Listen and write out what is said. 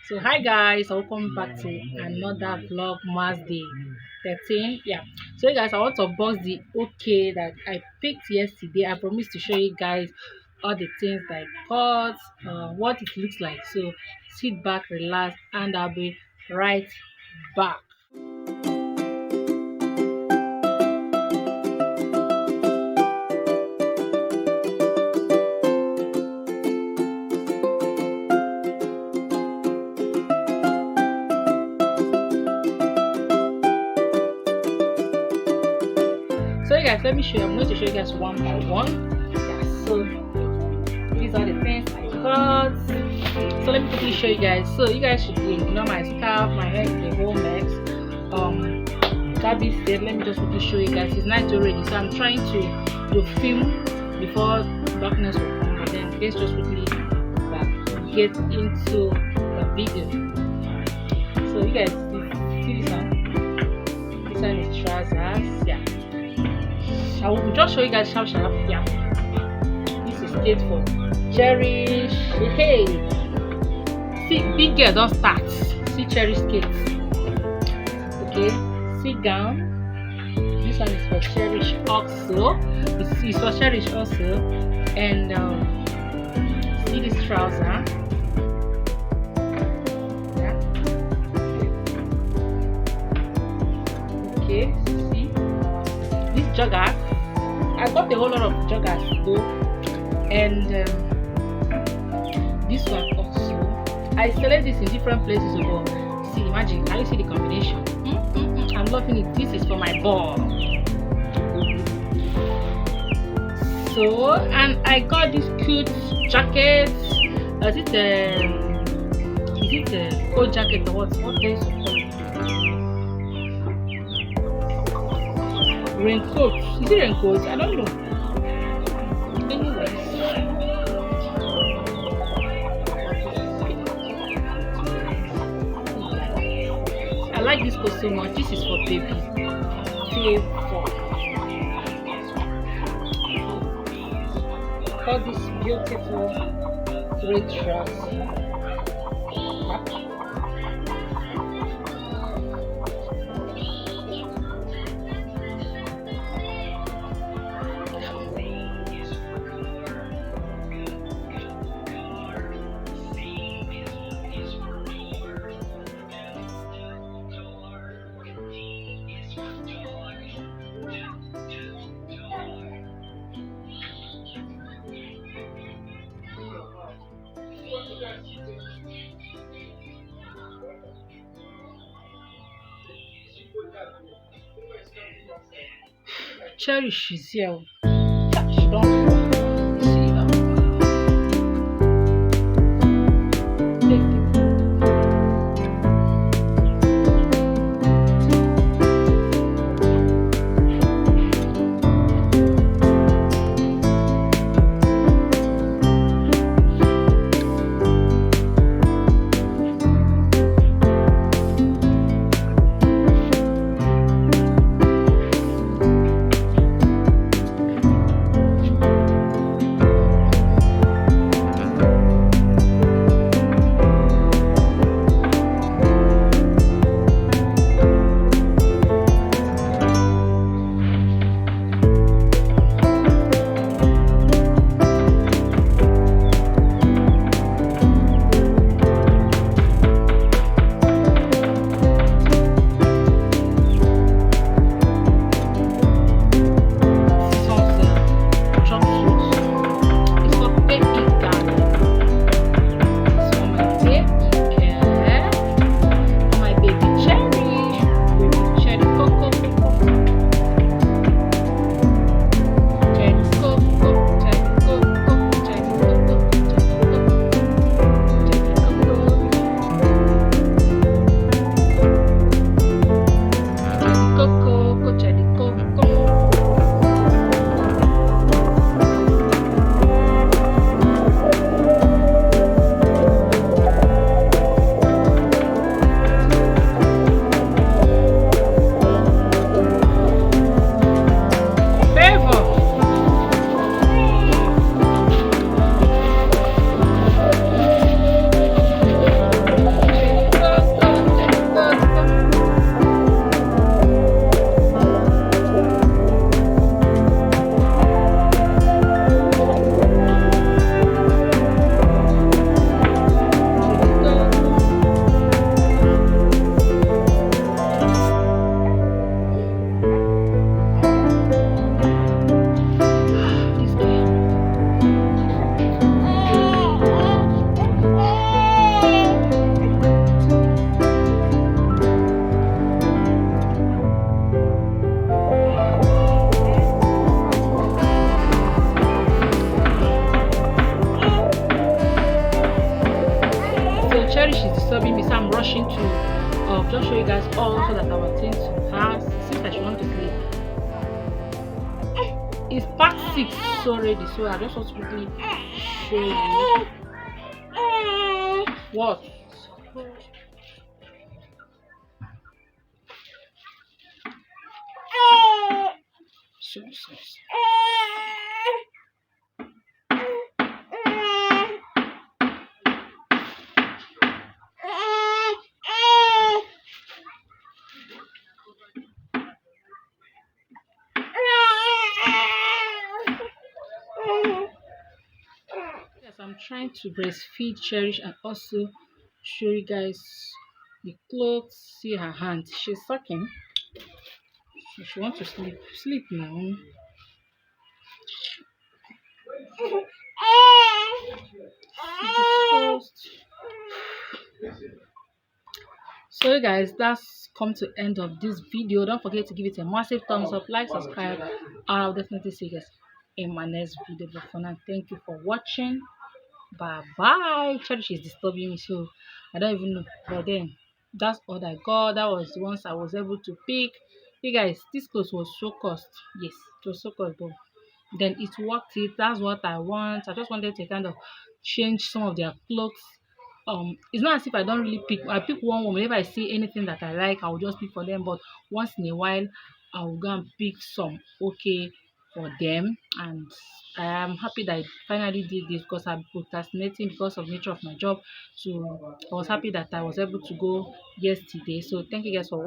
So hi guys, welcome back to another vlogmas day 13. Yeah, so guys, I want to unbox the OK that I picked yesterday. I promised to show you guys all the things that I bought, what it looks like. So sit back, relax, and I'll be right back. So guys, let me show you. I'm going to show you guys one by one. Yeah, so these are the things I got. So let me quickly show you guys. So you guys should ignore my scarf, my hair is the whole mess. That being said, let me just quickly show you guys. It's night already, so I'm trying to film before darkness will come. But then let's just quickly get into the video. So you guys see this one? This one is trousers. Yeah. I will just show you guys how sharp. Yeah, this is skate for cherish. Hey, see, big girl don't start. See cherish skates. Okay, see gown. This one is for cherish also. It's for cherish also. And see this trouser. Yeah. Okay, see this jogger. I got a whole lot of joggers though, and this one also. I select this in different places. So see, imagine, can you see the combination? I'm loving it. This is for my ball. So, and I got this cute jacket. Is it a coat jacket or what? What is it? Raincoat. Is it raincoat? I don't know. Anyways, I like this coat so much. This is for baby. Got this beautiful red dress. Cherish is here. She don't see that. she's disturbing me, so I'm rushing to just show you guys all so that our things fast. Since that she wants to sleep. It's past 6 already, so I just want to quickly show you what. So. Yes, I'm trying to breastfeed Cherish and also show you guys the clothes. See her hand, she's sucking. She wants to sleep now. So guys, that's come to end of this video. Don't forget to give it a massive thumbs up, like, subscribe. I'll definitely see you guys in my next video. But for now, thank you for watching. Bye bye. Cherish is disturbing me, so I don't even know. But then that's all I got. That was the ones I was able to pick. Hey guys, this clothes was so cost. Yes, it was so cost, but then it worked. That's what I want. I just wanted to kind of change some of their clothes. It's not as if I don't really pick. I pick one whenever I see anything that I like, I will just pick for them. But once in a while, I will go and pick some okay for them. And I am happy that I finally did this because I'm procrastinating because of the nature of my job. So I was happy that I was able to go yesterday. So thank you guys for watching.